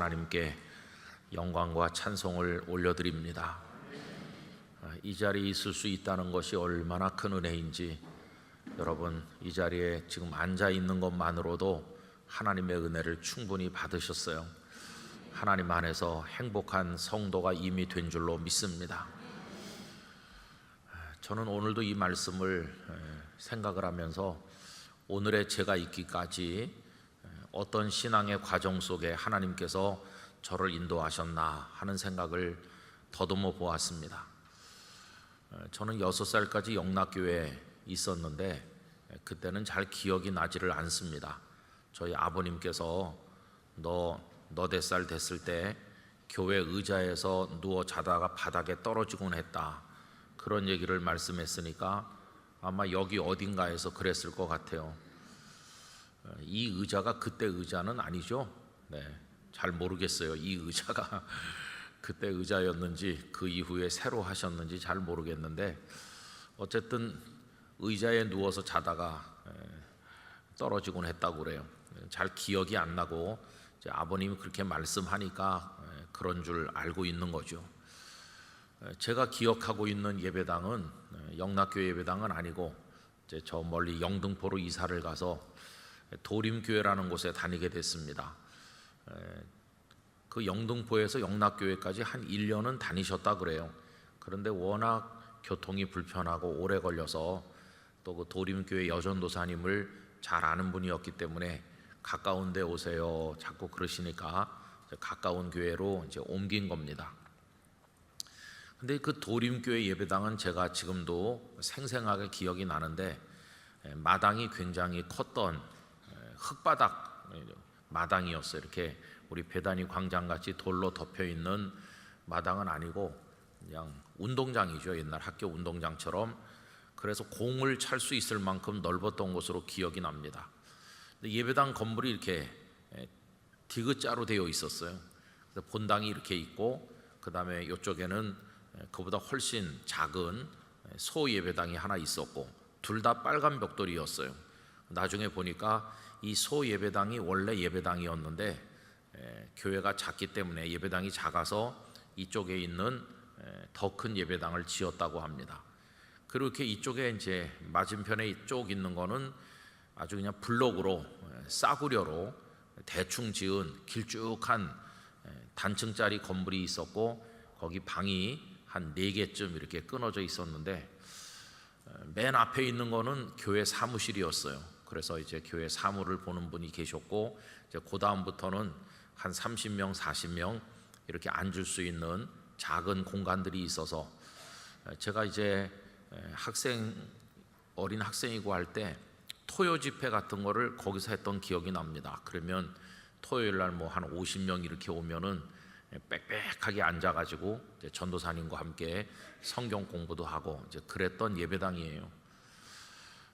하나님께 영광과 찬송을 올려드립니다. 이 자리에 있을 수 있다는 것이 얼마나 큰 은혜인지, 여러분 이 자리에 지금 앉아 있는 것만으로도 하나님의 은혜를 충분히 받으셨어요. 하나님 안에서 행복한 성도가 이미 된 줄로 믿습니다. 저는 오늘도 이 말씀을 생각을 하면서 오늘의 제가 있기까지 어떤 신앙의 과정 속에 하나님께서 저를 인도하셨나 하는 생각을 더듬어 보았습니다. 저는 6살까지 영락교회에 있었는데 그때는 잘 기억이 나지를 않습니다. 저희 아버님께서 너 4살 됐을 때 교회 의자에서 누워 자다가 바닥에 떨어지곤 했다, 그런 얘기를 말씀했으니까 아마 여기 어딘가에서 그랬을 것 같아요. 이 의자가 그때 의자는 아니죠. 잘 모르겠어요. 이 의자가 그때 의자였는지 그 이후에 새로 하셨는지 잘 모르겠는데, 어쨌든 의자에 누워서 자다가 떨어지곤 했다고 그래요. 잘 기억이 안 나고 이제 아버님이 그렇게 말씀하니까 그런 줄 알고 있는 거죠. 제가 기억하고 있는 예배당은 영락교회 예배당은 아니고, 이제 저 멀리 영등포로 이사를 가서 도림교회라는 곳에 다니게 됐습니다. 그 영등포에서 영락교회까지 한 1년은 다니셨다 그래요. 그런데 워낙 교통이 불편하고 오래 걸려서 또 그 도림교회 여전도사님을 잘 아는 분이었기 때문에 가까운 데 오세요 자꾸 그러시니까 가까운 교회로 이제 옮긴 겁니다. 근데 그 도림교회 예배당은 제가 지금도 생생하게 기억이 나는데, 마당이 굉장히 컸던 흙바닥 마당이었어요. 이렇게 우리 배단위 광장같이 돌로 덮여 있는 마당은 아니고 그냥 운동장이죠. 옛날 학교 운동장처럼. 그래서 공을 찰 수 있을 만큼 넓었던 곳으로 기억이 납니다. 근데 예배당 건물이 이렇게 디귿자로 되어 있었어요. 그래서 본당이 이렇게 있고, 그 다음에 이쪽에는 그보다 훨씬 작은 소 예배당이 하나 있었고, 둘 다 빨간 벽돌이었어요. 나중에 보니까 이 소 예배당이 원래 예배당이었는데 교회가 작기 때문에 예배당이 작아서 이쪽에 있는 더 큰 예배당을 지었다고 합니다. 그리고 이렇게 이쪽에 이제 맞은편에 이쪽 있는 거는 아주 그냥 블록으로 싸구려로 대충 지은 길쭉한 단층짜리 건물이 있었고, 거기 방이 한 4개쯤 이렇게 끊어져 있었는데, 맨 앞에 있는 거는 교회 사무실이었어요. 그래서 이제 교회 사무를 보는 분이 계셨고, 이제 그 다음부터는 한 30명, 40명 이렇게 앉을 수 있는 작은 공간들이 있어서, 제가 이제 어린 학생이고 할 때 토요 집회 같은 거를 거기서 했던 기억이 납니다. 그러면 토요일 날 뭐 한 50명 이렇게 오면은 빽빽하게 앉아가지고 이제 전도사님과 함께 성경 공부도 하고 이제 그랬던 예배당이에요.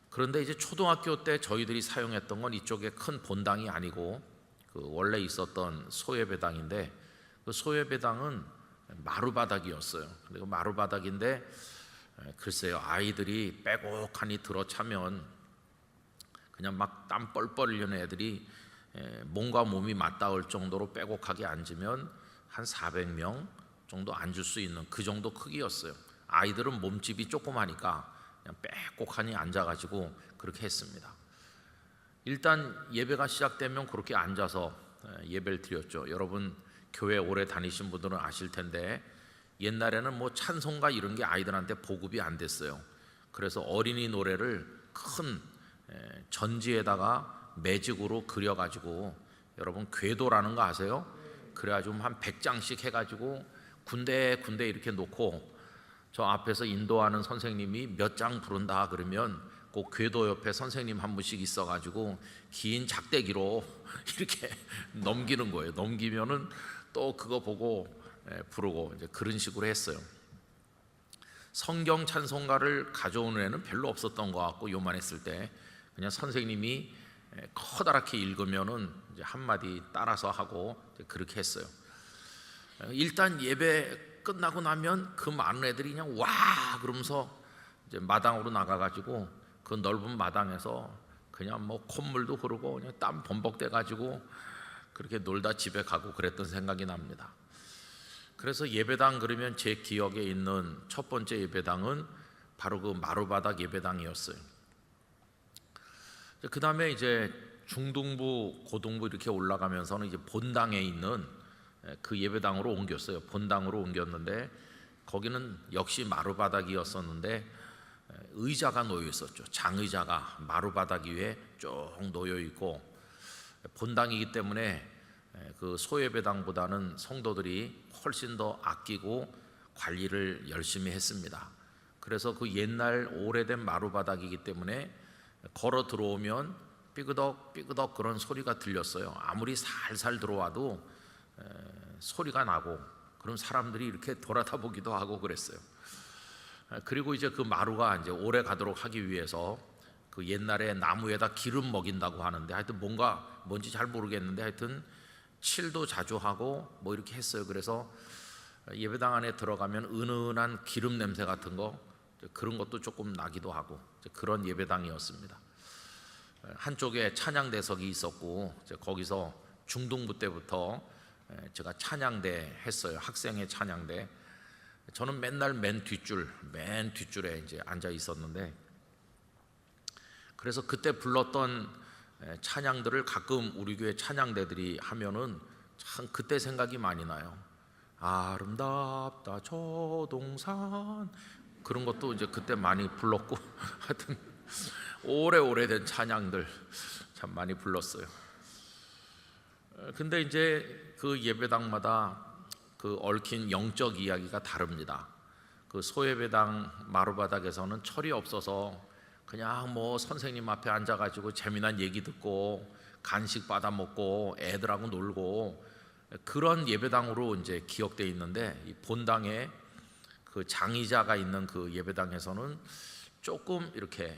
그런데 이제 초등학교 때 저희들이 사용했던 건 이쪽에 큰 본당이 아니고 그 원래 있었던 소예배당인데, 그 소예배당은 마루바닥이었어요. 근데 그 마루바닥인데 글쎄요, 아이들이 빼곡하니 들어차면 그냥 막 땀 뻘뻘 흘리는 애들이 몸과 몸이 맞닿을 정도로 빼곡하게 앉으면 한 400명 정도 앉을 수 있는 그 정도 크기였어요. 아이들은 몸집이 조그마니까 그냥 빼곡하니 앉아가지고 그렇게 했습니다. 일단 예배가 시작되면 그렇게 앉아서 예배를 드렸죠. 여러분 교회 오래 다니신 분들은 아실 텐데, 옛날에는 뭐 찬송가 이런 게 아이들한테 보급이 안 됐어요. 그래서 어린이 노래를 큰 전지에다가 매직으로 그려가지고, 여러분 궤도라는 거 아세요? 그래가지고 한 100장씩 해가지고 군데 이렇게 놓고, 저 앞에서 인도하는 선생님이 몇 장 부른다 그러면 그 궤도 옆에 선생님 한 분씩 있어가지고 긴 작대기로 이렇게 넘기는 거예요. 넘기면은 또 그거 보고 부르고 이제 그런 식으로 했어요. 성경 찬송가를 가져오는 애는 별로 없었던 것 같고, 요만했을 때 그냥 선생님이 커다랗게 읽으면은 이제 한마디 따라서 하고 그렇게 했어요. 일단 예배 끝나고 나면 그 많은 애들이 그냥 와 그러면서 이제 마당으로 나가가지고 그 넓은 마당에서 그냥 뭐 콧물도 흐르고 그냥 땀 범벅돼 가지고 그렇게 놀다 집에 가고 그랬던 생각이 납니다. 그래서 예배당 그러면 제 기억에 있는 첫 번째 예배당은 바로 그 마루바닥 예배당이었어요. 그 다음에 이제 중등부, 고등부 이렇게 올라가면서는 이제 본당에 있는 그 예배당으로 옮겼어요. 본당으로 옮겼는데 거기는 역시 마루바닥이었었는데 의자가 놓여 있었죠. 장의자가 마루바닥 위에 쭉 놓여 있고, 본당이기 때문에 그 소예배당보다는 성도들이 훨씬 더 아끼고 관리를 열심히 했습니다. 그래서 그 옛날 오래된 마루바닥이기 때문에 걸어 들어오면 삐그덕 삐그덕 그런 소리가 들렸어요. 아무리 살살 들어와도 소리가 나고, 그럼 사람들이 이렇게 돌아다 보기도 하고 그랬어요. 그리고 이제 그 마루가 이제 오래 가도록 하기 위해서 그 옛날에 나무에다 기름 먹인다고 하는데, 하여튼 뭔지 잘 모르겠는데 하여튼 칠도 자주 하고 뭐 이렇게 했어요. 그래서 예배당 안에 들어가면 은은한 기름 냄새 같은 거, 그런 것도 조금 나기도 하고 그런 예배당이었습니다. 한쪽에 찬양대석이 있었고, 거기서 중등부 때부터 제가 찬양대 했어요. 학생의 찬양대. 저는 맨날 맨 뒷줄에 이제 앉아 있었는데, 그래서 그때 불렀던 찬양들을 가끔 우리 교회 찬양대들이 하면은 참 그때 생각이 많이 나요. 아름답다 저 동산, 그런 것도 이제 그때 많이 불렀고 하여튼 오래된 찬양들 참 많이 불렀어요. 근데 이제 그 예배당마다 그 얽힌 영적 이야기가 다릅니다. 그 소예배당 마루바닥에서는 철이 없어서 그냥 뭐 선생님 앞에 앉아가지고 재미난 얘기 듣고 간식 받아 먹고 애들하고 놀고 그런 예배당으로 이제 기억돼 있는데, 이 본당에 그 장의자가 있는 그 예배당에서는 조금 이렇게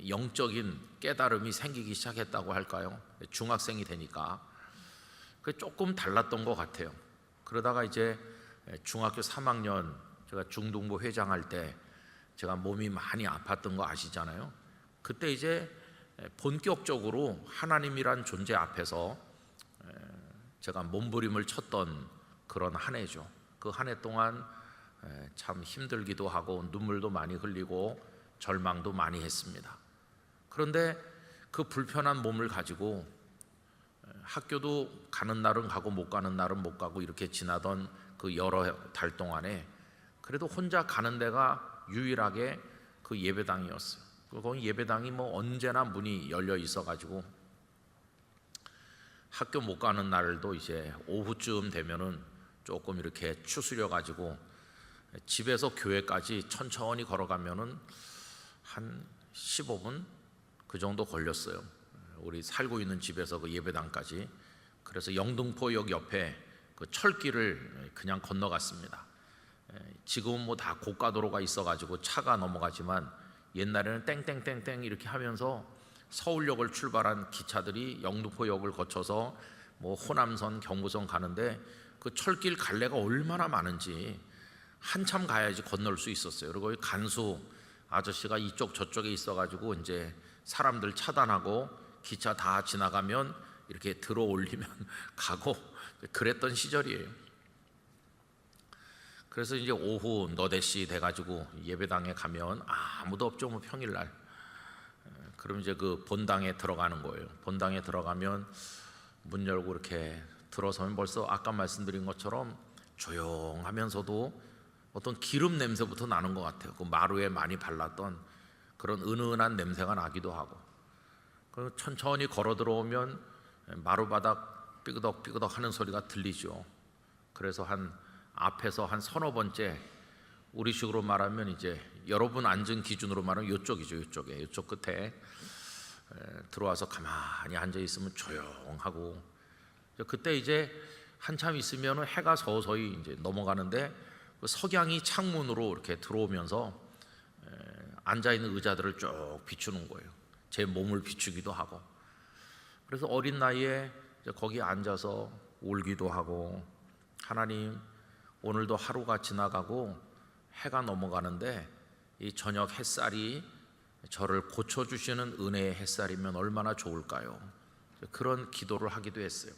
영적인 깨달음이 생기기 시작했다고 할까요? 중학생이 되니까 그 조금 달랐던 것 같아요. 그러다가 이제 중학교 3학년 제가 중등부 회장할 때 제가 몸이 많이 아팠던 거 아시잖아요. 그때 이제 본격적으로 하나님이란 존재 앞에서 제가 몸부림을 쳤던 그런 한 해죠. 그 한 해 동안 참 힘들기도 하고 눈물도 많이 흘리고 절망도 많이 했습니다. 그런데 그 불편한 몸을 가지고 학교도 가는 날은 가고 못 가는 날은 못 가고 이렇게 지나던 그 여러 달 동안에 그래도 혼자 가는 데가 유일하게 그 예배당이었어요. 거기 예배당이 뭐 언제나 문이 열려 있어가지고 학교 못 가는 날도 이제 오후쯤 되면은 조금 이렇게 추스려 가지고 집에서 교회까지 천천히 걸어가면은 한 15분 그 정도 걸렸어요. 우리 살고 있는 집에서 그 예배당까지. 그래서 영등포역 옆에 그 철길을 그냥 건너갔습니다. 지금은 뭐 다 고가도로가 있어가지고 차가 넘어가지만 옛날에는 땡땡땡땡 이렇게 하면서 서울역을 출발한 기차들이 영등포역을 거쳐서 뭐 호남선, 경부선 가는데 그 철길 갈래가 얼마나 많은지 한참 가야지 건널 수 있었어요. 그리고 간수 아저씨가 이쪽 저쪽에 있어가지고 이제 사람들 차단하고 기차 다 지나가면 이렇게 들어 올리면 가고 그랬던 시절이에요. 그래서 이제 오후 너댓시 돼가지고 예배당에 가면 아무도 없죠. 뭐 평일날. 그럼 이제 그 본당에 들어가는 거예요. 본당에 들어가면 문 열고 이렇게 들어서면 벌써 아까 말씀드린 것처럼 조용하면서도 어떤 기름 냄새부터 나는 것 같아요. 그 마루에 많이 발랐던 그런 은은한 냄새가 나기도 하고. 그리고 천천히 걸어 들어오면 마루바닥 삐그덕삐그덕 하는 소리가 들리죠. 그래서 앞에서 한 서너 번째, 우리식으로 말하면 이제 여러분 앉은 기준으로 말하면 이쪽이죠. 이쪽 끝에 들어와서 가만히 앉아 있으면 조용하고, 그때 이제 한참 있으면 해가 서서히 이제 넘어가는데 그 석양이 창문으로 이렇게 들어오면서 앉아 있는 의자들을 쭉 비추는 거예요. 제 몸을 비추기도 하고. 그래서 어린 나이에 거기 앉아서 울기도 하고, 하나님 오늘도 하루가 지나가고 해가 넘어가는데 이 저녁 햇살이 저를 고쳐주시는 은혜의 햇살이면 얼마나 좋을까요? 그런 기도를 하기도 했어요.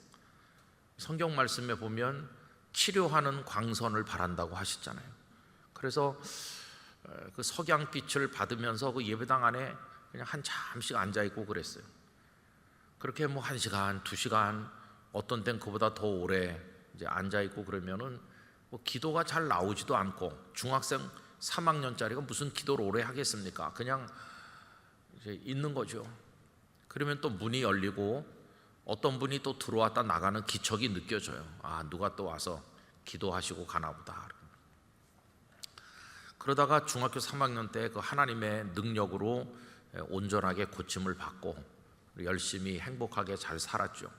성경 말씀에 보면 치료하는 광선을 바란다고 하셨잖아요. 그래서 그 석양빛을 받으면서 그 예배당 안에 그냥 한 잠씩 앉아 있고 그랬어요. 그렇게 뭐 1시간, 2시간, 어떤 땐 그보다 더 오래 이제 앉아 있고 그러면은 뭐 기도가 잘 나오지도 않고, 중학생 3학년짜리가 무슨 기도를 오래 하겠습니까? 그냥 이제 있는 거죠. 그러면 또 문이 열리고 어떤 분이 또 들어왔다 나가는 기척이 느껴져요. 아, 누가 또 와서 기도하시고 가나 보다. 그러다가 중학교 3학년 때 그 하나님의 능력으로 온전하게 고침을 받고 열심히 행복하게 잘 살았죠.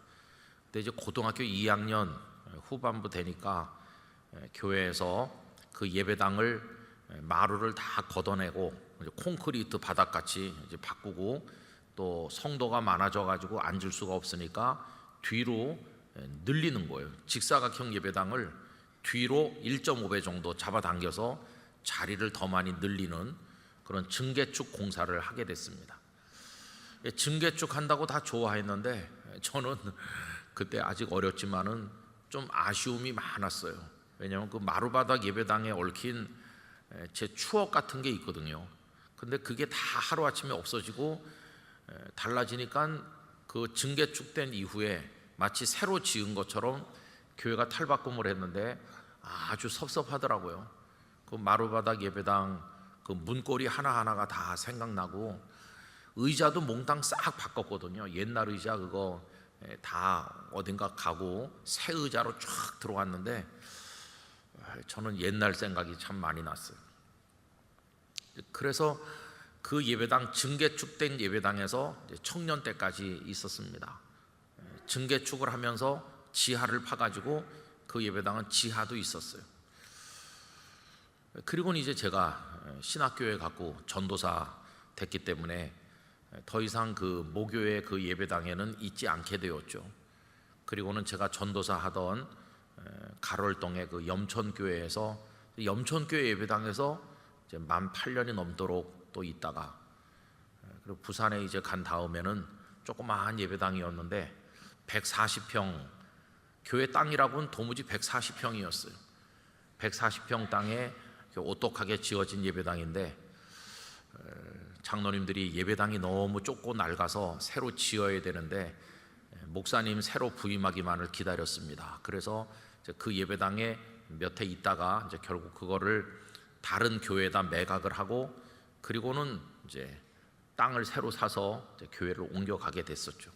근데 이제 고등학교 2학년 후반부 되니까 교회에서 그 예배당을 마루를 다 걷어내고 콘크리트 바닥같이 이제 바꾸고, 또 성도가 많아져 가지고 앉을 수가 없으니까 뒤로 늘리는 거예요. 직사각형 예배당을 뒤로 1.5배 정도 잡아당겨서 자리를 더 많이 늘리는 그런 증개축 공사를 하게 됐습니다. 증개축 한다고 다 좋아했는데 저는 그때 아직 어렸지만은 좀 아쉬움이 많았어요. 왜냐하면 그 마루바닥 예배당에 얽힌 제 추억 같은 게 있거든요. 근데 그게 다 하루아침에 없어지고 달라지니까 그 증개축된 이후에 마치 새로 지은 것처럼 교회가 탈바꿈을 했는데 아주 섭섭하더라고요. 그 마루바닥 예배당 그 문고리 하나하나가 다 생각나고, 의자도 몽땅 싹 바꿨거든요. 옛날 의자 그거 다 어딘가 가고 새 의자로 쫙 들어왔는데 저는 옛날 생각이 참 많이 났어요. 그래서 그 예배당, 증개축된 예배당에서 청년 때까지 있었습니다. 증개축을 하면서 지하를 파가지고 그 예배당은 지하도 있었어요. 그리고는 이제 제가 신학교에 갔고 전도사 됐기 때문에 더 이상 그 모교의 그 예배당에는 있지 않게 되었죠. 그리고는 제가 전도사 하던 가롤동의 그 염천교회에서, 염천교회 예배당에서 이제 만 8년이 넘도록 또 있다가, 그리고 부산에 이제 간 다음에는 조그마한 예배당이었는데 140평, 교회 땅이라고는 도무지 140평이었어요. 140평 땅에 오똑하게 지어진 예배당인데 장로님들이 예배당이 너무 좁고 낡아서 새로 지어야 되는데 목사님 새로 부임하기만을 기다렸습니다. 그래서 그 예배당에 몇 해 있다가 이제 결국 그거를 다른 교회에다 매각을 하고, 그리고는 이제 땅을 새로 사서 이제 교회를 옮겨가게 됐었죠.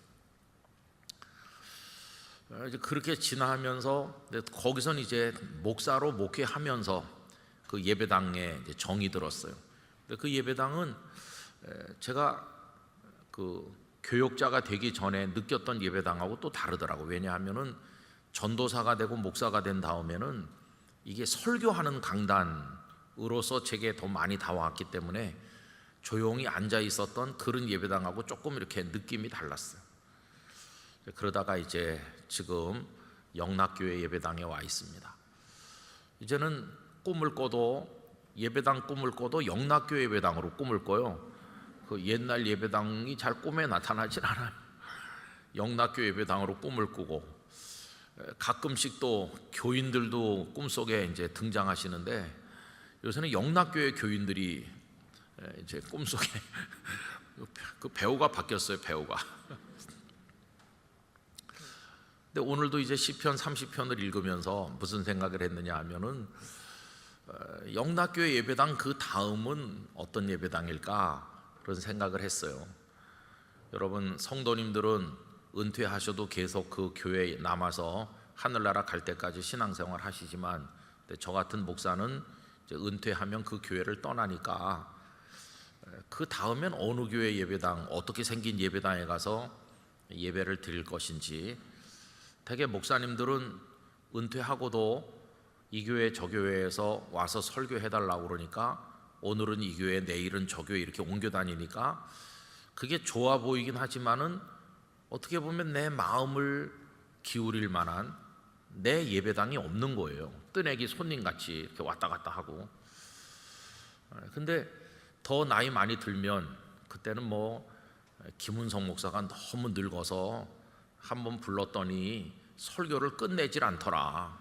이제 그렇게 지나면서 거기선 이제 목사로 목회하면서 그 예배당에 이제 정이 들었어요. 근데 그 예배당은 제가 그 교역자가 되기 전에 느꼈던 예배당하고 또 다르더라고요. 왜냐하면은 전도사가 되고 목사가 된 다음에는 이게 설교하는 강단으로서 제게 더 많이 다가왔기 때문에 조용히 앉아 있었던 그런 예배당하고 조금 이렇게 느낌이 달랐어요. 그러다가 이제 지금 영락교회 예배당에 와 있습니다. 이제는 꿈을 꿔도, 예배당 꿈을 꿔도 영락교회 예배당으로 꿈을 꿔요. 그 옛날 예배당이 잘 꿈에 나타나질 않아요. 영락교회 예배당으로 꿈을 꾸고, 가끔씩 또 교인들도 꿈속에 이제 등장하시는데 요새는 영락교회 교인들이 이제 꿈속에 그 배우가 바뀌었어요. 배우가. 근데 오늘도 이제 시편 30편을 읽으면서 무슨 생각을 했느냐 하면은 영락교회 예배당 그 다음은 어떤 예배당일까 그런 생각을 했어요. 여러분 성도님들은 은퇴하셔도 계속 그 교회에 남아서 하늘나라 갈 때까지 신앙생활 하시지만, 저 같은 목사는 이제 은퇴하면 그 교회를 떠나니까 그 다음엔 어느 교회 예배당, 어떻게 생긴 예배당에 가서 예배를 드릴 것인지, 대개 목사님들은 은퇴하고도 이 교회 저 교회에서 와서 설교해달라고 그러니까 오늘은 이 교회 내일은 저 교회 이렇게 옮겨 다니니까 그게 좋아 보이긴 하지만은 어떻게 보면 내 마음을 기울일 만한 내 예배당이 없는 거예요. 뜨내기 손님같이 이렇게 왔다 갔다 하고. 근데 더 나이 많이 들면 그때는 뭐 김은성 목사가 너무 늙어서 한번 불렀더니 설교를 끝내질 않더라.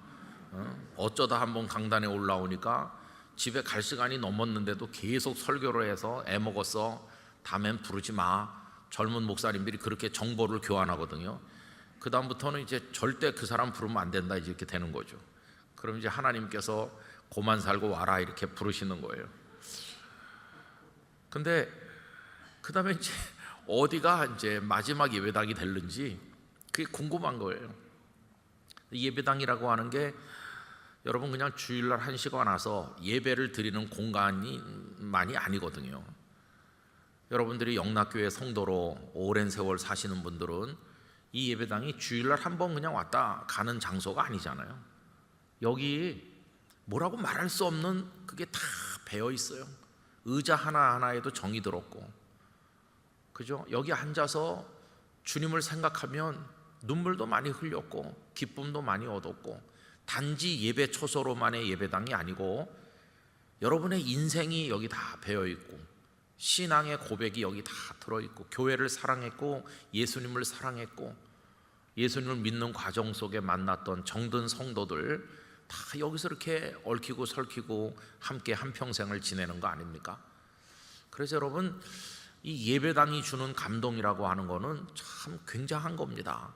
어쩌다 한번 강단에 올라오니까 집에 갈 시간이 넘었는데도 계속 설교를 해서 애먹었어. 다음엔 부르지 마. 젊은 목사님들이 그렇게 정보를 교환하거든요. 그 다음부터는 이제 절대 그 사람 부르면 안 된다 이렇게 되는 거죠. 그럼 이제 하나님께서 고만 살고 와라 이렇게 부르시는 거예요. 근데 그 다음에 이제 어디가 이제 마지막 예배당이 될는지 그게 궁금한 거예요. 예배당이라고 하는 게 여러분 그냥 주일날 한 시간 와서 예배를 드리는 공간이 아니거든요. 여러분들이 영락교회 성도로 오랜 세월 사시는 분들은 이 예배당이 주일날 한 번 그냥 왔다 가는 장소가 아니잖아요. 여기 뭐라고 말할 수 없는 그게 다 배어 있어요. 의자 하나하나에도 정이 들었고, 그죠? 여기 앉아서 주님을 생각하면 눈물도 많이 흘렸고 기쁨도 많이 얻었고, 단지 예배 초소로만의 예배당이 아니고 여러분의 인생이 여기 다 배어 있고 신앙의 고백이 여기 다 들어있고 교회를 사랑했고 예수님을 사랑했고 예수님을 믿는 과정 속에 만났던 정든 성도들 다 여기서 이렇게 얽히고 설키고 함께 한평생을 지내는 거 아닙니까? 그래서 여러분 이 예배당이 주는 감동이라고 하는 거는 참 굉장한 겁니다.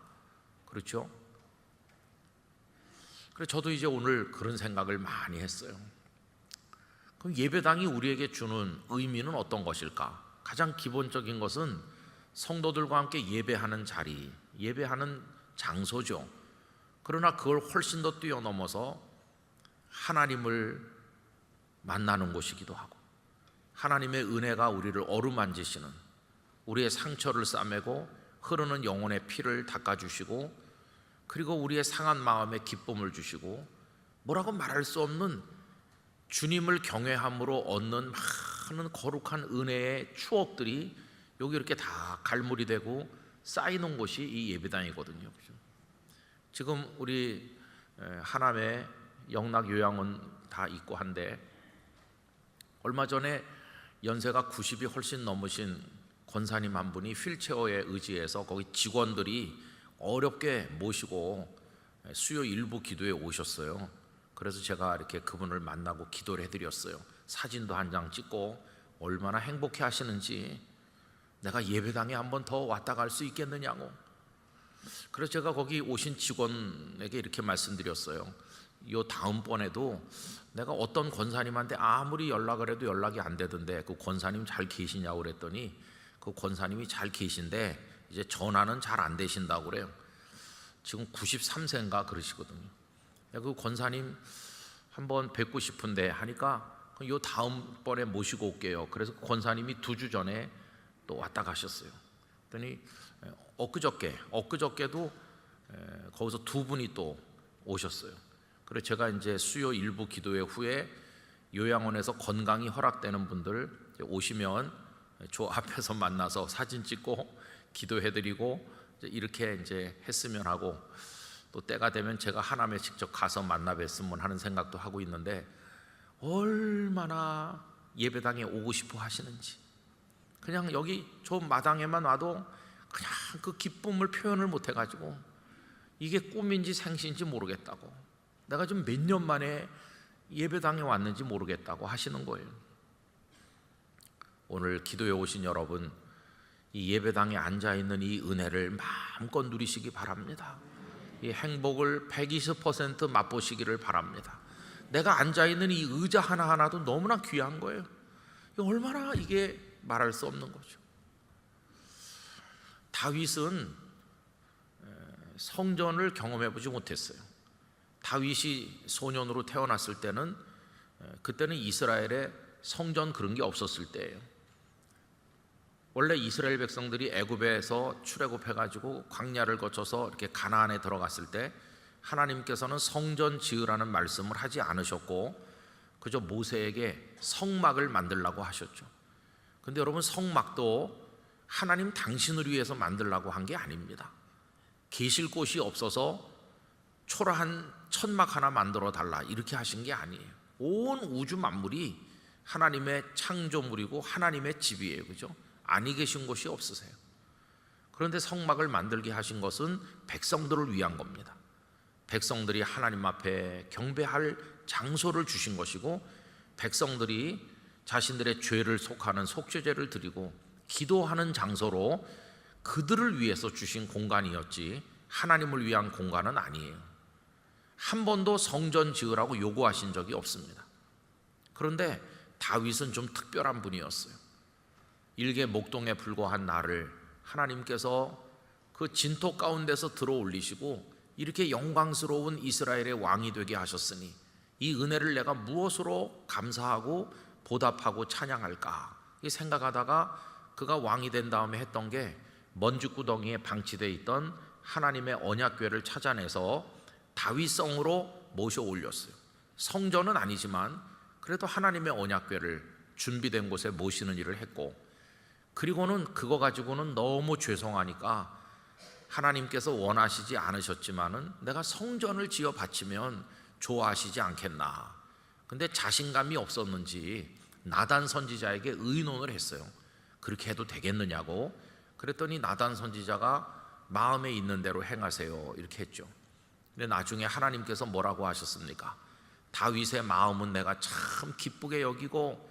그렇죠? 그래서 저도 이제 오늘 그런 생각을 많이 했어요. 그럼 예배당이 우리에게 주는 의미는 어떤 것일까? 가장 기본적인 것은 성도들과 함께 예배하는 자리, 예배하는 장소죠. 그러나 그걸 훨씬 더 뛰어넘어서 하나님을 만나는 곳이기도 하고 하나님의 은혜가 우리를 어루만지시는, 우리의 상처를 싸매고 흐르는 영혼의 피를 닦아주시고 그리고 우리의 상한 마음에 기쁨을 주시고 뭐라고 말할 수 없는 주님을 경외함으로 얻는 많은 거룩한 은혜의 추억들이 여기 이렇게 다 갈무리 되고 쌓이는 곳이 이 예배당이거든요. 지금 우리 하남에 영락 요양원 다 있고 한데 얼마 전에 연세가 90이 훨씬 넘으신 권사님 한 분이 휠체어에 의지해서 거기 직원들이 어렵게 모시고 수요 일부 기도에 오셨어요. 그래서 제가 이렇게 그분을 만나고 기도를 해드렸어요. 사진도 한 장 찍고 얼마나 행복해 하시는지, 내가 예배당에 한 번 더 왔다 갈 수 있겠느냐고. 그래서 제가 거기 오신 직원에게 이렇게 말씀드렸어요. 요 다음번에도 내가 어떤 권사님한테 아무리 연락을 해도 연락이 안 되던데 그 권사님 잘 계시냐고 그랬더니 그 권사님이 잘 계신데 이제 전화는 잘 안 되신다고 그래요. 지금 93세인가 그러시거든요. 그 권사님 한번 뵙고 싶은데 하니까 요 다음번에 모시고 올게요. 그래서 권사님이 2주 전에 또 왔다 가셨어요. 그랬더니 엊그저께도 거기서 2분이 또 오셨어요. 그래서 제가 이제 수요 일부 기도회 후에 요양원에서 건강이 허락되는 분들 오시면 저 앞에서 만나서 사진 찍고 기도해드리고 이렇게 이제 했으면 하고, 또 때가 되면 제가 하남에 직접 가서 만나 뵀으면 하는 생각도 하고 있는데 얼마나 예배당에 오고 싶어 하시는지, 그냥 여기 저 마당에만 와도 그냥 그 기쁨을 표현을 못 해가지고 이게 꿈인지 생시인지 모르겠다고, 내가 좀 몇 년 만에 예배당에 왔는지 모르겠다고 하시는 거예요. 오늘 기도에 오신 여러분, 이 예배당에 앉아있는 이 은혜를 마음껏 누리시기 바랍니다. 이 행복을 120% 맛보시기를 바랍니다. 내가 앉아있는 이 의자 하나하나도 너무나 귀한 거예요. 얼마나 이게 말할 수 없는 거죠. 다윗은 성전을 경험해보지 못했어요. 다윗이 소년으로 태어났을 때는 그때는 이스라엘에 성전 그런 게 없었을 때예요. 원래 이스라엘 백성들이 애굽에서 출애굽해가지고 광야를 거쳐서 이렇게 가나안에 들어갔을 때 하나님께서는 성전 지으라는 말씀을 하지 않으셨고 그저 모세에게 성막을 만들라고 하셨죠. 근데 여러분, 성막도 하나님 당신을 위해서 만들라고 한 게 아닙니다. 계실 곳이 없어서 초라한 천막 하나 만들어 달라 이렇게 하신 게 아니에요. 온 우주 만물이 하나님의 창조물이고 하나님의 집이에요. 그죠? 아니 계신 곳이 없으세요. 그런데 성막을 만들게 하신 것은 백성들을 위한 겁니다. 백성들이 하나님 앞에 경배할 장소를 주신 것이고, 백성들이 자신들의 죄를 속하는 속죄제를 드리고 기도하는 장소로 그들을 위해서 주신 공간이었지 하나님을 위한 공간은 아니에요. 한 번도 성전 지으라고 요구하신 적이 없습니다. 그런데 다윗은 좀 특별한 분이었어요. 일개 목동에 불과한 나를 하나님께서 그 진토 가운데서 들어 올리시고 이렇게 영광스러운 이스라엘의 왕이 되게 하셨으니 이 은혜를 내가 무엇으로 감사하고 보답하고 찬양할까 이 생각하다가 그가 왕이 된 다음에 했던 게 먼지구덩이에 방치되어 있던 하나님의 언약궤를 찾아내서 다윗성으로 모셔 올렸어요. 성전은 아니지만 그래도 하나님의 언약궤를 준비된 곳에 모시는 일을 했고, 그리고는 그거 가지고는 너무 죄송하니까 하나님께서 원하시지 않으셨지만은 내가 성전을 지어 바치면 좋아하시지 않겠나. 근데 자신감이 없었는지 나단 선지자에게 의논을 했어요. 그렇게 해도 되겠느냐고. 그랬더니 나단 선지자가 마음에 있는 대로 행하세요 이렇게 했죠. 근데 나중에 하나님께서 뭐라고 하셨습니까? 다윗의 마음은 내가 참 기쁘게 여기고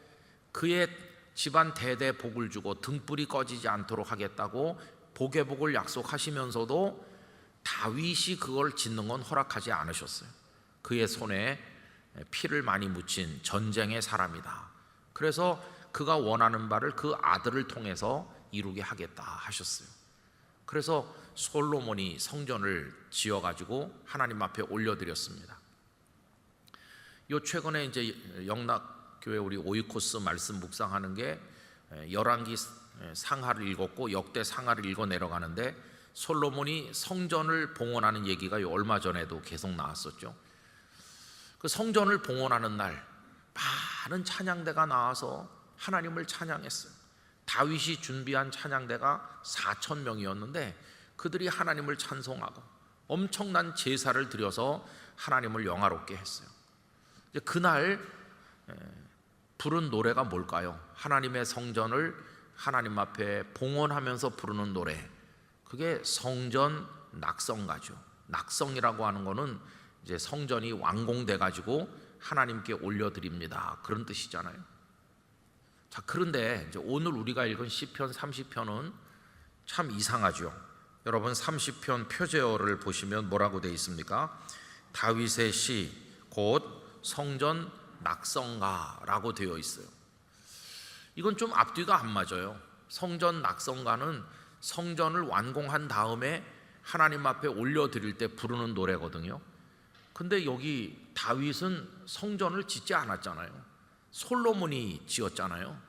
그의 집안 대대 복을 주고 등불이 꺼지지 않도록 하겠다고 복의 복을 약속하시면서도 다윗이 그걸 짓는 건 허락하지 않으셨어요. 그의 손에 피를 많이 묻힌 전쟁의 사람이다. 그래서 그가 원하는 바를 그 아들을 통해서 이루게 하겠다 하셨어요. 그래서 솔로몬이 성전을 지어가지고 하나님 앞에 올려드렸습니다. 요 최근에 이제 영락교회 우리 오이코스 말씀 묵상하는 게 열왕기 상하를 읽었고 역대 상하를 읽어 내려가는데 솔로몬이 성전을 봉헌하는 얘기가 얼마 전에도 계속 나왔었죠. 그 성전을 봉헌하는 날 많은 찬양대가 나와서 하나님을 찬양했어요. 다윗이 준비한 찬양대가 4,000명이었는데 그들이 하나님을 찬송하고 엄청난 제사를 드려서 하나님을 영화롭게 했어요. 이제 그날 부른 노래가 뭘까요? 하나님의 성전을 하나님 앞에 봉헌하면서 부르는 노래, 그게 성전 낙성가죠. 낙성이라고 하는 거는 이제 성전이 완공돼 가지고 하나님께 올려드립니다 그런 뜻이잖아요. 자, 그런데 이제 오늘 우리가 읽은 시편 30편은 참 이상하죠. 여러분 30편 표제어를 보시면 뭐라고 되어 있습니까? 다윗의 시 곧 성전 낙성가라고 되어 있어요. 이건 좀 앞뒤가 안 맞아요. 성전 낙성가는 성전을 완공한 다음에 하나님 앞에 올려드릴 때 부르는 노래거든요. 근데 여기 다윗은 성전을 짓지 않았잖아요. 솔로몬이 지었잖아요.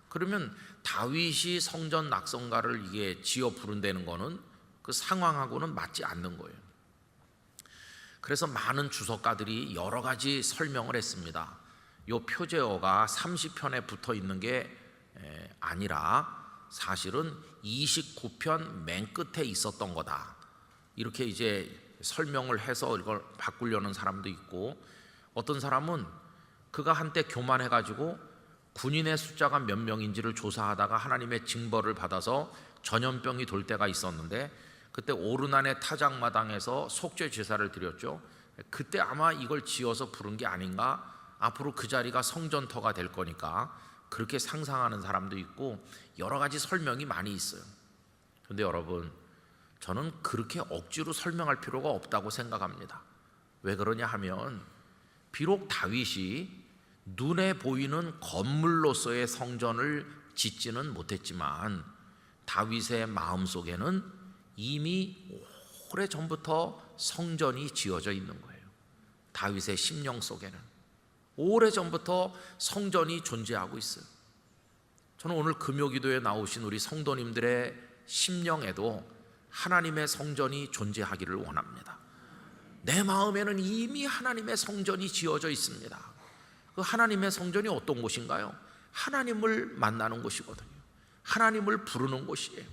그러면 다윗이 성전 낙성가를 이게 지어 부른다는 거는 그 상황하고는 맞지 않는 거예요. 그래서 많은 주석가들이 여러 가지 설명을 했습니다. 이 표제어가 30편에 붙어 있는 게 아니라 사실은 29편 맨 끝에 있었던 거다. 이렇게 이제 설명을 해서 이걸 바꾸려는 사람도 있고, 어떤 사람은 그가 한때 교만해가지고 군인의 숫자가 몇 명인지를 조사하다가 하나님의 징벌을 받아서 전염병이 돌 때가 있었는데 그때 오르난의 타작마당에서 속죄 제사를 드렸죠. 그때 아마 이걸 지어서 부른 게 아닌가. 앞으로 그 자리가 성전터가 될 거니까 그렇게 상상하는 사람도 있고 여러 가지 설명이 많이 있어요. 그런데 여러분, 저는 그렇게 억지로 설명할 필요가 없다고 생각합니다. 왜 그러냐 하면 비록 다윗이 눈에 보이는 건물로서의 성전을 짓지는 못했지만 다윗의 마음속에는 이미 오래전부터 성전이 지어져 있는 거예요. 다윗의 심령 속에는 오래전부터 성전이 존재하고 있어요. 저는 오늘 금요기도에 나오신 우리 성도님들의 심령에도 하나님의 성전이 존재하기를 원합니다. 내 마음에는 이미 하나님의 성전이 지어져 있습니다. 그 하나님의 성전이 어떤 곳인가요? 하나님을 만나는 곳이거든요. 하나님을 부르는 곳이에요.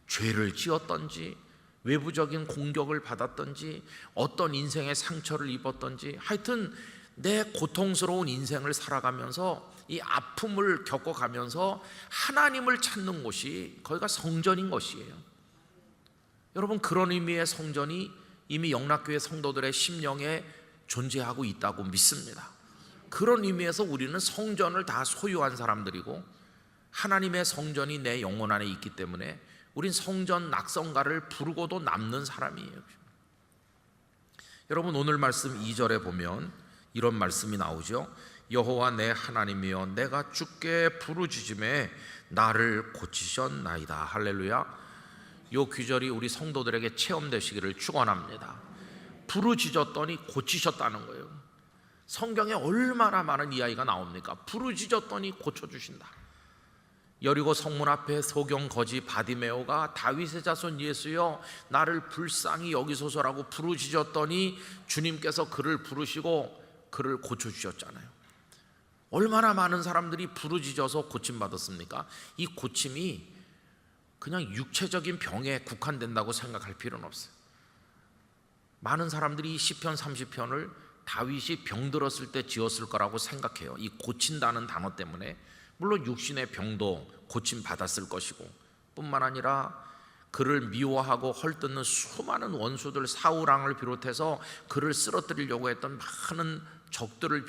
죄를 지었던지 외부적인 공격을 받았던지 어떤 인생의 상처를 입었던지 하여튼 내 고통스러운 인생을 살아가면서 이 아픔을 겪어가면서 하나님을 찾는 곳이 거기가 성전인 것이에요. 여러분, 그런 의미의 성전이 이미 영락교회 성도들의 심령에 존재하고 있다고 믿습니다. 그런 의미에서 우리는 성전을 다 소유한 사람들이고 하나님의 성전이 내 영혼 안에 있기 때문에 우린 성전 낙성가를 부르고도 남는 사람이에요. 여러분, 오늘 말씀 2절에 보면 이런 말씀이 나오죠. 여호와 내 하나님이여 내가 주께 부르짖음에 나를 고치셨나이다. 할렐루야. 이 귀절이 우리 성도들에게 체험되시기를 축원합니다. 부르짖었더니 고치셨다는 거예요. 성경에 얼마나 많은 이야기가 나옵니까? 부르짖었더니 고쳐주신다. 여리고 성문 앞에 소경 거지 바디메오가 다윗의 자손 예수여 나를 불쌍히 여기소서라고 부르짖었더니 주님께서 그를 부르시고 그를 고쳐주셨잖아요. 얼마나 많은 사람들이 부르짖어서 고침받았습니까? 이 고침이 그냥 육체적인 병에 국한된다고 생각할 필요는 없어요. 많은 사람들이 이 시편 30편을 다윗이 병들었을 때 지었을 거라고 생각해요. 이 고친다는 단어 때문에. 물론 육신의 병도 고침받았을 것이고 뿐만 아니라 그를 미워하고 헐뜯는 수많은 원수들 사울왕을 비롯해서 그를 쓰러뜨리려고 했던 많은 적들을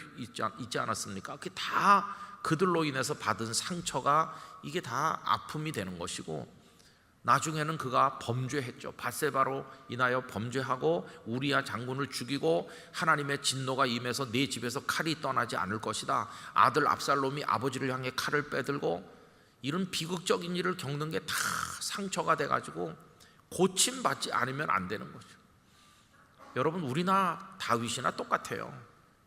있지 않았습니까? 그게 다 그들로 인해서 받은 상처가 이게 다 아픔이 되는 것이고 나중에는 그가 범죄했죠. 밧세바로 인하여 범죄하고 우리야 장군을 죽이고 하나님의 진노가 임해서 네 집에서 칼이 떠나지 않을 것이다. 아들 압살롬이 아버지를 향해 칼을 빼들고 이런 비극적인 일을 겪는 게 다 상처가 돼가지고 고침받지 않으면 안 되는 거죠. 여러분, 우리나 다윗이나 똑같아요.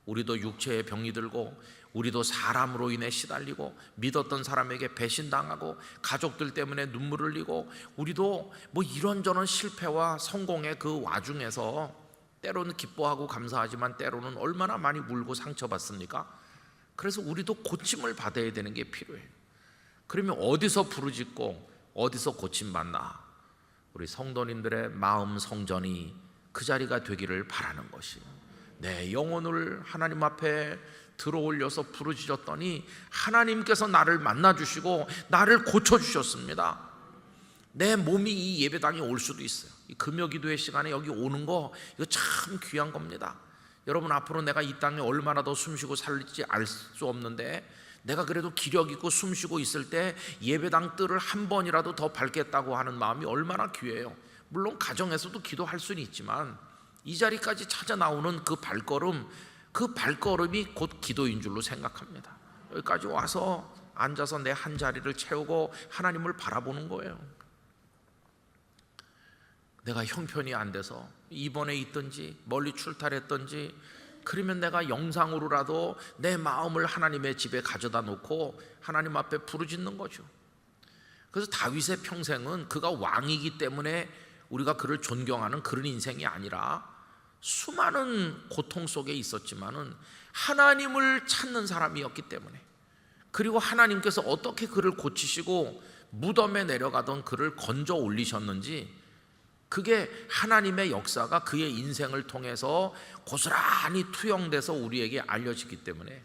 우리도 육체의 병이 들고 우리도 사람으로 인해 시달리고 믿었던 사람에게 배신당하고 가족들 때문에 눈물을 흘리고 우리도 뭐 이런저런 실패와 성공의 그 와중에서 때로는 기뻐하고 감사하지만 때로는 얼마나 많이 울고 상처받습니까? 그래서 우리도 고침을 받아야 되는 게 필요해요. 그러면 어디서 부르짖고 어디서 고침받나? 우리 성도님들의 마음 성전이 그 자리가 되기를 바라는 것이에요. 내 영혼을 하나님 앞에 들어올려서 부르짖었더니 하나님께서 나를 만나주시고 나를 고쳐주셨습니다. 내 몸이 이 예배당에 올 수도 있어요. 이 금요기도의 시간에 여기 오는 거 이거 참 귀한 겁니다. 여러분, 앞으로 내가 이 땅에 얼마나 더 숨쉬고 살지 알 수 없는데 내가 그래도 기력 있고 숨쉬고 있을 때 예배당 뜰을 한 번이라도 더 밟겠다고 하는 마음이 얼마나 귀해요. 물론 가정에서도 기도할 수는 있지만 이 자리까지 찾아 나오는 그 발걸음이 곧 기도인 줄로 생각합니다. 여기까지 와서 앉아서 내 한 자리를 채우고 하나님을 바라보는 거예요. 내가 형편이 안 돼서 입원해 있든지 멀리 출탈했든지 그러면 내가 영상으로라도 내 마음을 하나님의 집에 가져다 놓고 하나님 앞에 부르짖는 거죠. 그래서 다윗의 평생은 그가 왕이기 때문에 우리가 그를 존경하는 그런 인생이 아니라 수많은 고통 속에 있었지만은 하나님을 찾는 사람이었기 때문에, 그리고 하나님께서 어떻게 그를 고치시고 무덤에 내려가던 그를 건져 올리셨는지 그게 하나님의 역사가 그의 인생을 통해서 고스란히 투영돼서 우리에게 알려지기 때문에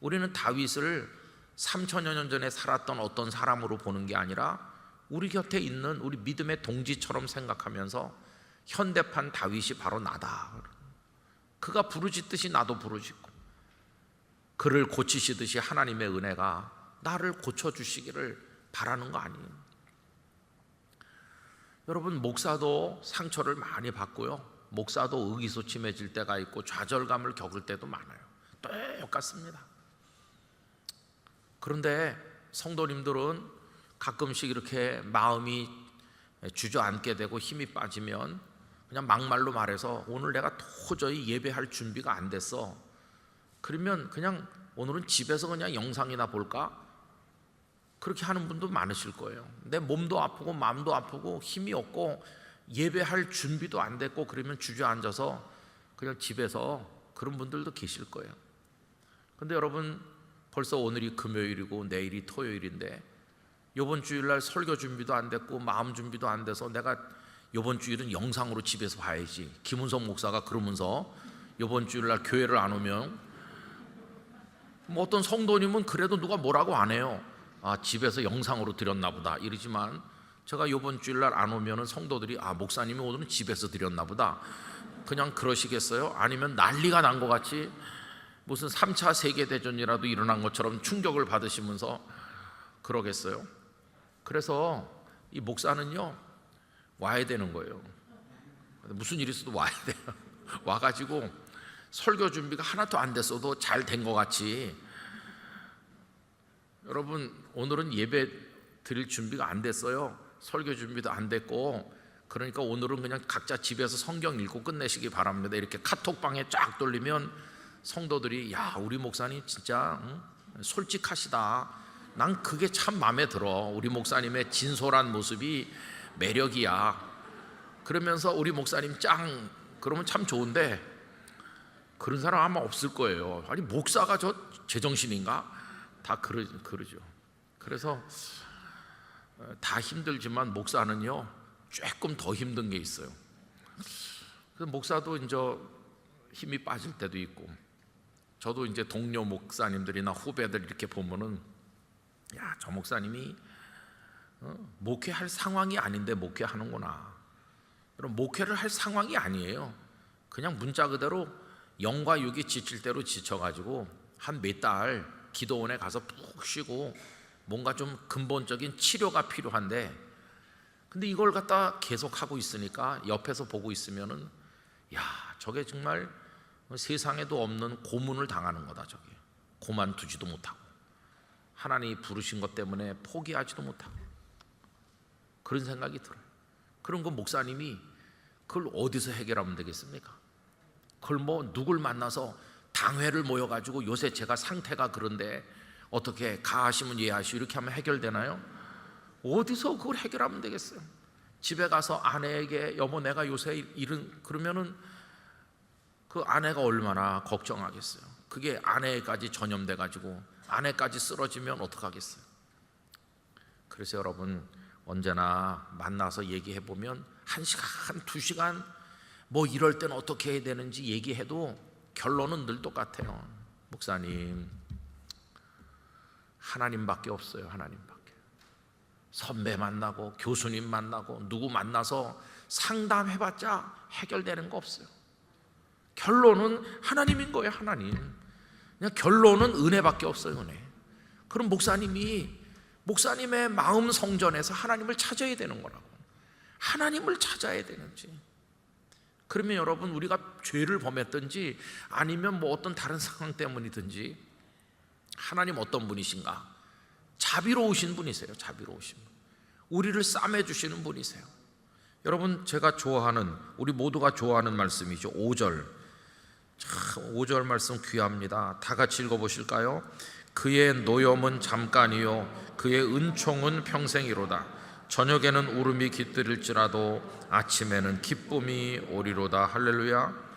우리는 다윗을 3000여 년 전에 살았던 어떤 사람으로 보는 게 아니라 우리 곁에 있는 우리 믿음의 동지처럼 생각하면서 현대판 다윗이 바로 나다. 그가 부르짖듯이 나도 부르짖고 그를 고치시듯이 하나님의 은혜가 나를 고쳐주시기를 바라는 거 아니에요. 여러분, 목사도 상처를 많이 받고요, 목사도 의기소침해질 때가 있고 좌절감을 겪을 때도 많아요. 똑같습니다. 그런데 성도님들은 가끔씩 이렇게 마음이 주저앉게 되고 힘이 빠지면 그냥 막말로 말해서 오늘 내가 도저히 예배할 준비가 안 됐어. 그러면 그냥 오늘은 집에서 그냥 영상이나 볼까? 그렇게 하는 분도 많으실 거예요. 내 몸도 아프고 마음도 아프고 힘이 없고 예배할 준비도 안 됐고 그러면 주저앉아서 그냥 집에서 그런 분들도 계실 거예요. 근데 여러분, 벌써 오늘이 금요일이고 내일이 토요일인데 이번 주일날 설교 준비도 안 됐고 마음 준비도 안 돼서 내가 이번 주일은 영상으로 집에서 봐야지. 김은성 목사가 그러면서 이번 주일날 교회를 안 오면 뭐 어떤 성도님은 그래도 누가 뭐라고 안 해요. 아, 집에서 영상으로 드렸나 보다 이러지만 제가 이번 주일날 안 오면은 성도들이 아, 목사님이 오늘은 집에서 드렸나 보다 그냥 그러시겠어요? 아니면 난리가 난 것 같이 무슨 3차 세계대전이라도 일어난 것처럼 충격을 받으시면서 그러겠어요? 그래서 이 목사는요 와야 되는 거예요. 무슨 일이 있어도 와야 돼요. 와가지고 설교 준비가 하나도 안 됐어도 잘 된 것 같이, 여러분 오늘은 예배 드릴 준비가 안 됐어요. 설교 준비도 안 됐고, 그러니까 오늘은 그냥 각자 집에서 성경 읽고 끝내시기 바랍니다. 이렇게 카톡방에 쫙 돌리면 성도들이 야 우리 목사님 진짜 솔직하시다, 난 그게 참 마음에 들어, 우리 목사님의 진솔한 모습이 매력이야, 그러면서 우리 목사님 짱 그러면 참 좋은데, 그런 사람 아마 없을 거예요. 아니 목사가 저 제정신인가? 다 그러죠. 그래서 다 힘들지만 목사는요 조금 더 힘든 게 있어요. 그래서 목사도 이제 힘이 빠질 때도 있고, 저도 이제 동료 목사님들이나 후배들 이렇게 보면은 야 저 목사님이 목회할 상황이 아닌데 목회하는구나. 그럼 목회를 할 상황이 아니에요. 그냥 문자 그대로 영과 육이 지칠 대로 지쳐가지고 한 몇 달 기도원에 가서 푹 쉬고 뭔가 좀 근본적인 치료가 필요한데, 근데 이걸 갖다 계속 하고 있으니까 옆에서 보고 있으면은 야 저게 정말 세상에도 없는 고문을 당하는 거다. 저게 고만두지도 못하고 하나님이 부르신 것 때문에 포기하지도 못하고, 그런 생각이 들어요. 그럼 그 목사님이 그걸 어디서 해결하면 되겠습니까? 그걸 뭐 누굴 만나서 당회를 모여가지고 요새 제가 상태가 그런데 어떻게 가하시면 예하시오 이렇게 하면 해결되나요? 어디서 그걸 해결하면 되겠어요? 집에 가서 아내에게 여보 내가 요새 일은, 그러면은 그 아내가 얼마나 걱정하겠어요. 그게 아내까지 전염돼 가지고 아내까지 쓰러지면 어떡하겠어요? 그래서 여러분 언제나 만나서 얘기해 보면 1시간, 2시간 뭐 이럴 때는 어떻게 해야 되는지 얘기해도 결론은 늘 똑같아요. 목사님 하나님밖에 없어요. 하나님밖에. 선배 만나고 교수님 만나고 누구 만나서 상담해봤자 해결되는 거 없어요. 결론은 하나님인 거예요. 하나님. 그냥 결론은 은혜밖에 없어요. 은혜. 그럼 목사님의 마음 성전에서 하나님을 찾아야 되는 거라고. 하나님을 찾아야 되는지. 그러면 여러분 우리가 죄를 범했든지 아니면 뭐 어떤 다른 상황 때문이든지 하나님 어떤 분이신가? 자비로우신 분이세요. 자비로우신 분. 우리를 싸매주시는 분이세요. 여러분 제가 좋아하는, 우리 모두가 좋아하는 말씀이죠. 5절. 참 5절 말씀 귀합니다. 다 같이 읽어보실까요? 그의 노염은 잠깐이요 그의 은총은 평생이로다. 저녁에는 울음이 깃들일지라도 아침에는 기쁨이 오리로다. 할렐루야.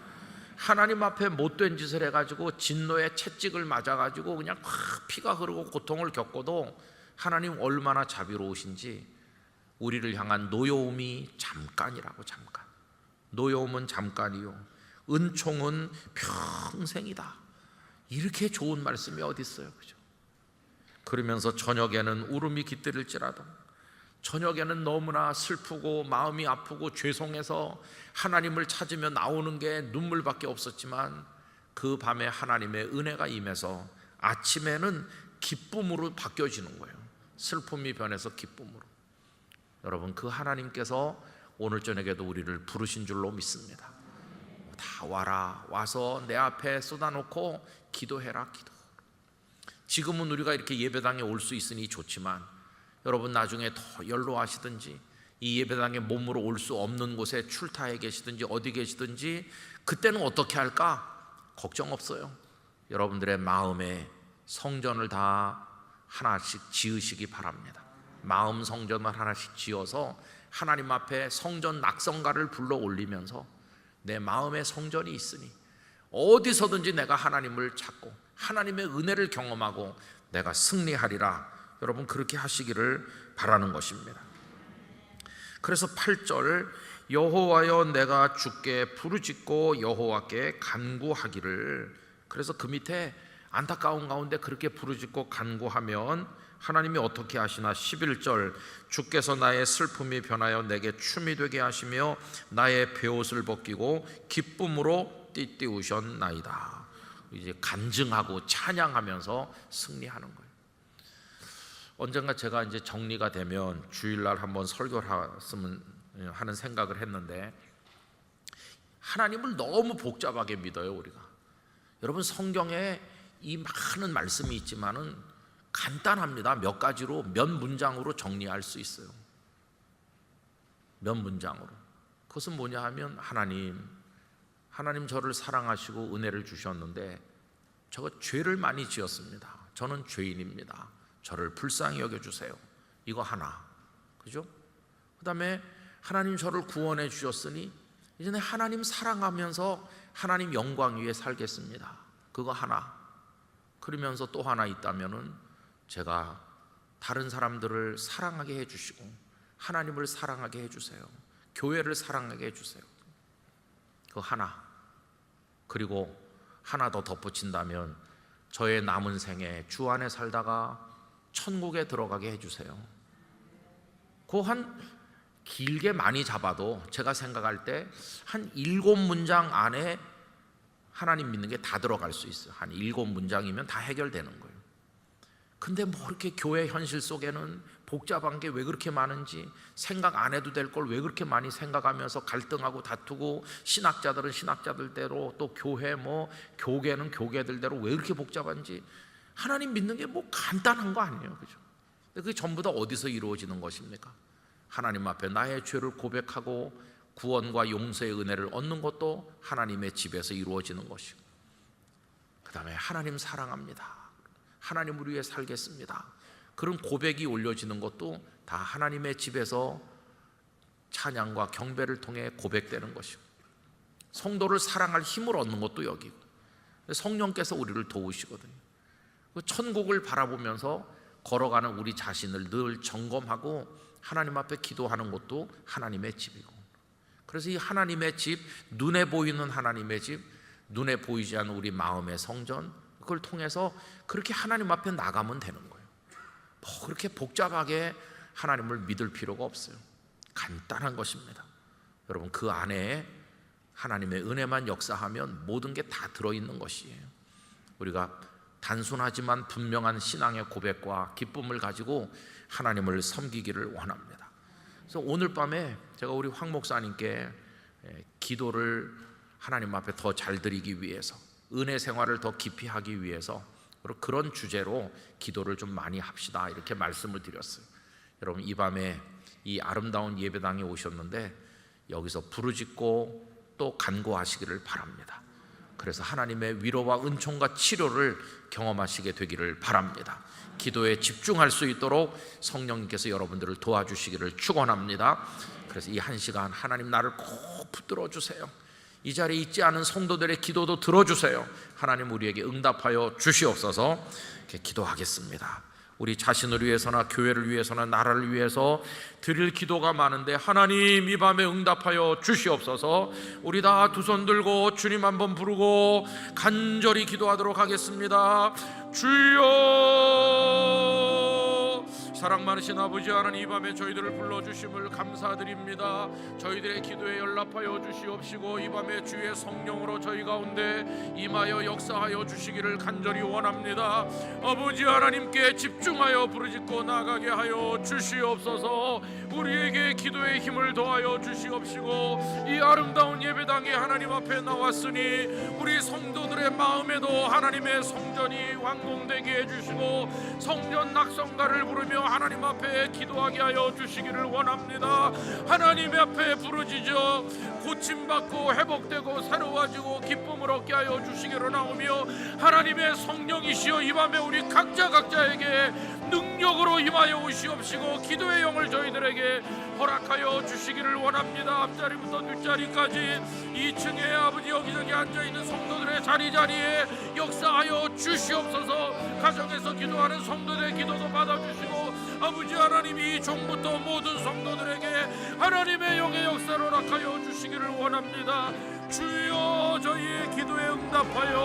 하나님 앞에 못된 짓을 해가지고 진노의 채찍을 맞아가지고 그냥 확 피가 흐르고 고통을 겪어도 하나님 얼마나 자비로우신지, 우리를 향한 노여움이 잠깐이라고. 잠깐. 노여움은 잠깐이요 은총은 평생이다. 이렇게 좋은 말씀이 어디 있어요, 그죠? 그러면서 저녁에는 울음이 깃들일지라도, 저녁에는 너무나 슬프고 마음이 아프고 죄송해서 하나님을 찾으며 나오는 게 눈물밖에 없었지만 그 밤에 하나님의 은혜가 임해서 아침에는 기쁨으로 바뀌어지는 거예요. 슬픔이 변해서 기쁨으로. 여러분 그 하나님께서 오늘 저녁에도 우리를 부르신 줄로 믿습니다. 다 와라. 와서 내 앞에 쏟아놓고 기도해라. 기도. 지금은 우리가 이렇게 예배당에 올 수 있으니 좋지만 여러분 나중에 더 연로하시든지 이 예배당에 몸으로 올 수 없는 곳에 출타해 계시든지 어디 계시든지 그때는 어떻게 할까? 걱정 없어요. 여러분들의 마음에 성전을 다 하나씩 지으시기 바랍니다. 마음 성전을 하나씩 지어서 하나님 앞에 성전 낙성가를 불러 올리면서 내 마음에 성전이 있으니 어디서든지 내가 하나님을 찾고 하나님의 은혜를 경험하고 내가 승리하리라. 여러분 그렇게 하시기를 바라는 것입니다. 그래서 8절 여호와여 내가 주께 부르짖고 여호와께 간구하기를. 그래서 그 밑에 안타까운 가운데 그렇게 부르짖고 간구하면 하나님이 어떻게 하시나? 11절, 주께서 나의 슬픔이 변하여 내게 춤이 되게 하시며 나의 베옷을 벗기고 기쁨으로 띠띠우셨나이다. 이제 간증하고 찬양하면서 승리하는 거예요. 언젠가 제가 이제 정리가 되면 주일날 한번 설교를 했으면 하는 생각을 했는데, 하나님을 너무 복잡하게 믿어요 우리가. 여러분, 성경에 이 많은 말씀이 있지만은 간단합니다. 몇 가지로, 몇 문장으로 정리할 수 있어요. 몇 문장으로. 그것은 뭐냐 하면, 하나님 저를 사랑하시고 은혜를 주셨는데 제가 죄를 많이 지었습니다. 저는 죄인입니다. 저를 불쌍히 여겨주세요. 이거 하나. 그죠? 그 다음에 하나님 저를 구원해 주셨으니 이제는 하나님 사랑하면서 하나님 영광 위에 살겠습니다. 그거 하나. 그러면서 또 하나 있다면은, 제가 다른 사람들을 사랑하게 해주시고 하나님을 사랑하게 해주세요. 교회를 사랑하게 해주세요. 그거 하나. 그리고 하나 더 덧붙인다면, 저의 남은 생에 주 안에 살다가 천국에 들어가게 해주세요. 그 한 길게 많이 잡아도 제가 생각할 때 한 7문장 안에 하나님 믿는 게 다 들어갈 수 있어요. 한 7문장이면 다 해결되는 거예요. 근데 뭐 이렇게 교회 현실 속에는 복잡한 게 왜 그렇게 많은지, 생각 안 해도 될 걸 왜 그렇게 많이 생각하면서 갈등하고 다투고, 신학자들은 신학자들대로, 또 교회 교계는 교계들대로 왜 그렇게 복잡한지. 하나님 믿는 게 뭐 간단한 거 아니에요, 그죠? 그게 전부 다 어디서 이루어지는 것입니까? 하나님 앞에 나의 죄를 고백하고 구원과 용서의 은혜를 얻는 것도 하나님의 집에서 이루어지는 것이고, 그 다음에 하나님 사랑합니다, 하나님을 위해 살겠습니다, 그런 고백이 올려지는 것도 다 하나님의 집에서 찬양과 경배를 통해 고백되는 것이고, 성도를 사랑할 힘을 얻는 것도 여기고, 성령께서 우리를 도우시거든요. 천국을 바라보면서 걸어가는 우리 자신을 늘 점검하고 하나님 앞에 기도하는 것도 하나님의 집이고, 그래서 이 하나님의 집, 눈에 보이는 하나님의 집, 눈에 보이지 않는 우리 마음의 성전, 그걸 통해서 그렇게 하나님 앞에 나가면 되는 거예요. 뭐 그렇게 복잡하게 하나님을 믿을 필요가 없어요. 간단한 것입니다. 여러분, 그 안에 하나님의 은혜만 역사하면 모든 게 다 들어있는 것이에요. 우리가 단순하지만 분명한 신앙의 고백과 기쁨을 가지고 하나님을 섬기기를 원합니다. 그래서 오늘 밤에 제가 우리 황 목사님께 기도를 하나님 앞에 더 잘 드리기 위해서, 은혜 생활을 더 깊이 하기 위해서 그런 주제로 기도를 좀 많이 합시다, 이렇게 말씀을 드렸어요. 여러분, 이 밤에 이 아름다운 예배당에 오셨는데 여기서 부르짖고 또 간구하시기를 바랍니다. 그래서 하나님의 위로와 은총과 치료를 경험하시게 되기를 바랍니다. 기도에 집중할 수 있도록 성령님께서 여러분들을 도와주시기를 축원합니다. 그래서 이 한 시간 하나님 나를 꼭 붙들어 주세요. 이 자리에 있지 않은 성도들의 기도도 들어주세요. 하나님 우리에게 응답하여 주시옵소서. 이렇게 기도하겠습니다. 우리 자신을 위해서나 교회를 위해서나 나라를 위해서 드릴 기도가 많은데 하나님 이 밤에 응답하여 주시옵소서. 우리 다 두 손 들고 주님 한번 부르고 간절히 기도하도록 하겠습니다. 주여, 사랑 많으신 아버지 하나님, 이 밤에 저희들을 불러주심을 감사드립니다. 저희들의 기도에 연락하여 주시옵시고 이 밤에 주의 성령으로 저희 가운데 임하여 역사하여 주시기를 간절히 원합니다. 아버지 하나님께 집중하여 부르짖고 나가게 하여 주시옵소서. 우리에게 기도의 힘을 더하여 주시옵시고, 이 아름다운 예배당에 하나님 앞에 나왔으니 우리 성도들의 마음에도 하나님의 성전이 완공되게 해주시고, 성전 낙성가를 부르며 하나님 앞에 기도하게 하여 주시기를 원합니다. 하나님 앞에 부르짖어 고침받고 회복되고 새로워지고 기쁨을 얻게 하여 주시기를 나오며, 하나님의 성령이시여 이 밤에 우리 각자에게 능력으로 임하여 오시옵시고 기도의 영을 저희들에게 허락하여 주시기를 원합니다. 앞자리부터 뒷자리까지 2층에 아버지 여기저기 앉아있는 성도들의 자리자리에 역사하여 주시옵소서. 가정에서 기도하는 성도들의 기도도 받아주시고, 아버지 하나님 이 종부터 모든 성도들에게 하나님의 영의 역사를 허락하여 주시기를 원합니다. 주여, 저희의 기도에 응답하여